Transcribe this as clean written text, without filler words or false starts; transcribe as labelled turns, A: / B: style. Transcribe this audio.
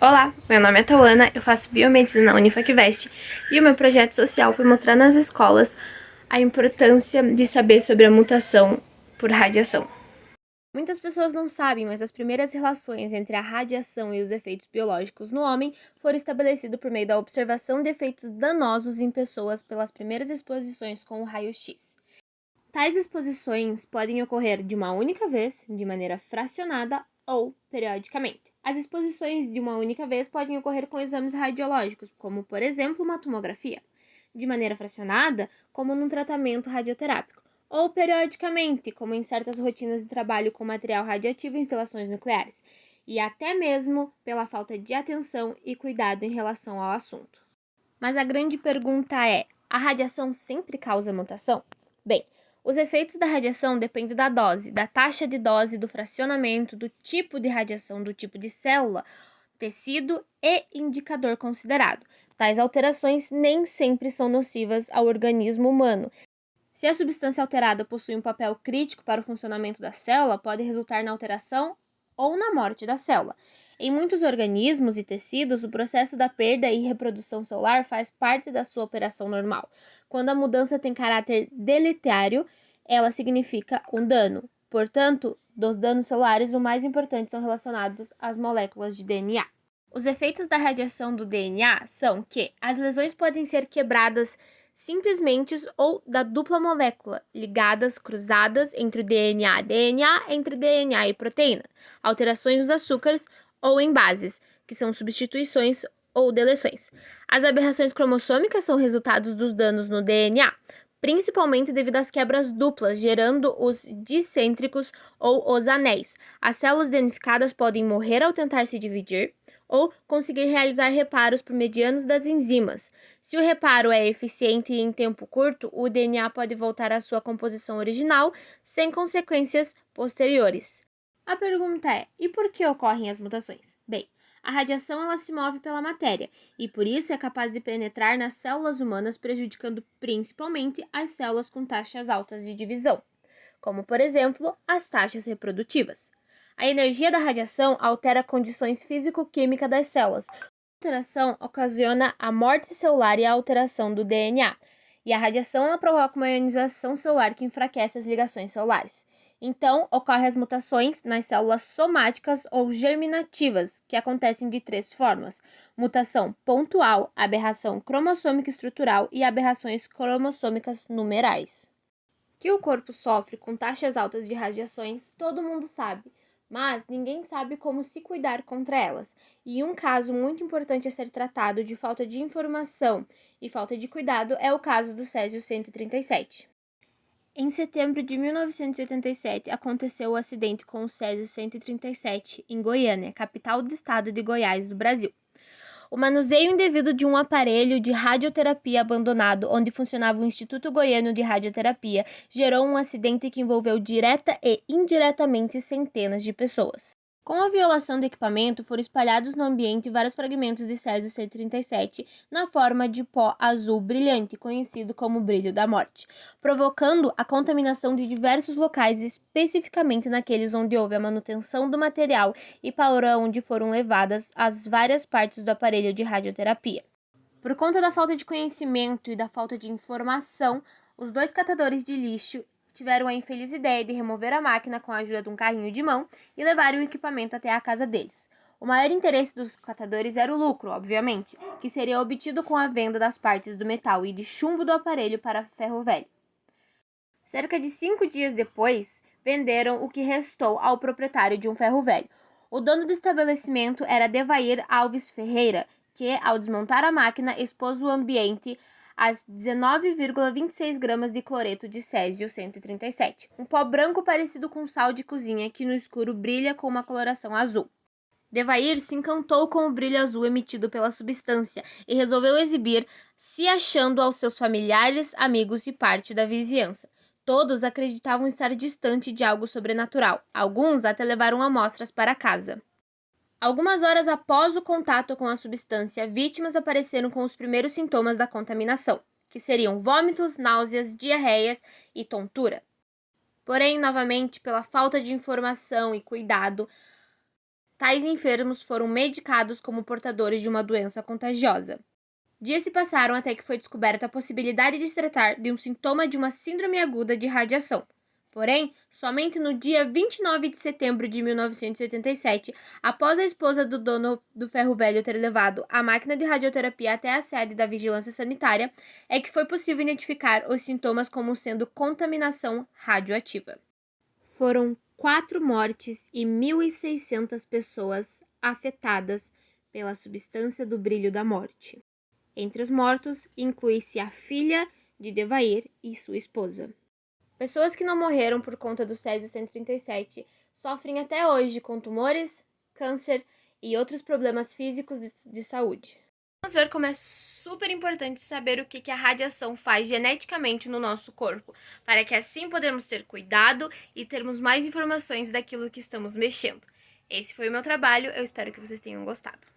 A: Olá, meu nome é Tauana, eu faço biomedicina na Unifacvest e o meu projeto social foi mostrar nas escolas a importância de saber sobre a mutação por radiação. Muitas pessoas não sabem, mas as primeiras relações entre a radiação e os efeitos biológicos no homem foram estabelecidas por meio da observação de efeitos danosos em pessoas pelas primeiras exposições com o raio-x. Tais exposições podem ocorrer de uma única vez, de maneira fracionada ou periodicamente. As exposições de uma única vez podem ocorrer com exames radiológicos, como, por exemplo, uma tomografia, de maneira fracionada, como num tratamento radioterápico, ou periodicamente, como em certas rotinas de trabalho com material radioativo em instalações nucleares, e até mesmo pela falta de atenção e cuidado em relação ao assunto. Mas a grande pergunta é: a radiação sempre causa mutação? Bem, os efeitos da radiação dependem da dose, da taxa de dose, do fracionamento, do tipo de radiação, do tipo de célula, tecido e indicador considerado. Tais alterações nem sempre são nocivas ao organismo humano. Se a substância alterada possui um papel crítico para o funcionamento da célula, pode resultar na alteração ou na morte da célula. Em muitos organismos e tecidos, o processo da perda e reprodução celular faz parte da sua operação normal. Quando a mudança tem caráter deletério, ela significa um dano. Portanto, dos danos celulares, os mais importantes são relacionados às moléculas de DNA. Os efeitos da radiação do DNA são que as lesões podem ser quebradas simplesmente ou da dupla molécula, ligadas, cruzadas entre o DNA, entre DNA e proteína, alterações nos açúcares ou em bases, que são substituições ou deleções. As aberrações cromossômicas são resultados dos danos no DNA, principalmente devido às quebras duplas, gerando os dicêntricos ou os anéis. As células danificadas podem morrer ao tentar se dividir, ou conseguir realizar reparos por medianos das enzimas. Se o reparo é eficiente e em tempo curto, o DNA pode voltar à sua composição original, sem consequências posteriores. A pergunta é: e por que ocorrem as mutações? Bem, a radiação ela se move pela matéria e por isso é capaz de penetrar nas células humanas, prejudicando principalmente as células com taxas altas de divisão, como por exemplo as taxas reprodutivas. A energia da radiação altera condições físico-químicas das células. A alteração ocasiona a morte celular e a alteração do DNA. E a radiação ela provoca uma ionização celular que enfraquece as ligações celulares. Então, ocorrem as mutações nas células somáticas ou germinativas, que acontecem de três formas: mutação pontual, aberração cromossômica estrutural e aberrações cromossômicas numerais. Que o corpo sofre com taxas altas de radiações, todo mundo sabe, mas ninguém sabe como se cuidar contra elas. E um caso muito importante a ser tratado de falta de informação e falta de cuidado é o caso do Césio-137. Em setembro de 1987, aconteceu o acidente com o Césio-137 em Goiânia, capital do estado de Goiás, do Brasil. O manuseio indevido de um aparelho de radioterapia abandonado, onde funcionava o Instituto Goiano de Radioterapia, gerou um acidente que envolveu direta e indiretamente centenas de pessoas. Com a violação do equipamento, foram espalhados no ambiente vários fragmentos de Césio-137 na forma de pó azul brilhante, conhecido como brilho da morte, provocando a contaminação de diversos locais, especificamente naqueles onde houve a manutenção do material e para onde foram levadas as várias partes do aparelho de radioterapia. Por conta da falta de conhecimento e da falta de informação, os dois catadores de lixo tiveram a infeliz ideia de remover a máquina com a ajuda de um carrinho de mão e levarem o equipamento até a casa deles. O maior interesse dos catadores era o lucro, obviamente, que seria obtido com a venda das partes do metal e de chumbo do aparelho para ferro velho. Cerca de 5 dias depois, venderam o que restou ao proprietário de um ferro velho. O dono do estabelecimento era Devair Alves Ferreira, que, ao desmontar a máquina, expôs o ambiente as 19,26 gramas de cloreto de Césio-137, um pó branco parecido com sal de cozinha que no escuro brilha com uma coloração azul. Devair se encantou com o brilho azul emitido pela substância e resolveu exibir, se achando aos seus familiares, amigos e parte da vizinhança. Todos acreditavam estar distante de algo sobrenatural. Alguns até levaram amostras para casa. Algumas horas após o contato com a substância, vítimas apareceram com os primeiros sintomas da contaminação, que seriam vômitos, náuseas, diarreias e tontura. Porém, novamente, pela falta de informação e cuidado, tais enfermos foram medicados como portadores de uma doença contagiosa. Dias se passaram até que foi descoberta a possibilidade de se tratar de um sintoma de uma síndrome aguda de radiação. Porém, somente no dia 29 de setembro de 1987, após a esposa do dono do ferro velho ter levado a máquina de radioterapia até a sede da vigilância sanitária, é que foi possível identificar os sintomas como sendo contaminação radioativa. Foram 4 mortes e 1.600 pessoas afetadas pela substância do brilho da morte. Entre os mortos, inclui-se a filha de Devair e sua esposa. Pessoas que não morreram por conta do Césio-137 sofrem até hoje com tumores, câncer e outros problemas físicos de saúde. Vamos ver como é super importante saber o que a radiação faz geneticamente no nosso corpo, para que assim podemos ter cuidado e termos mais informações daquilo que estamos mexendo. Esse foi o meu trabalho, eu espero que vocês tenham gostado.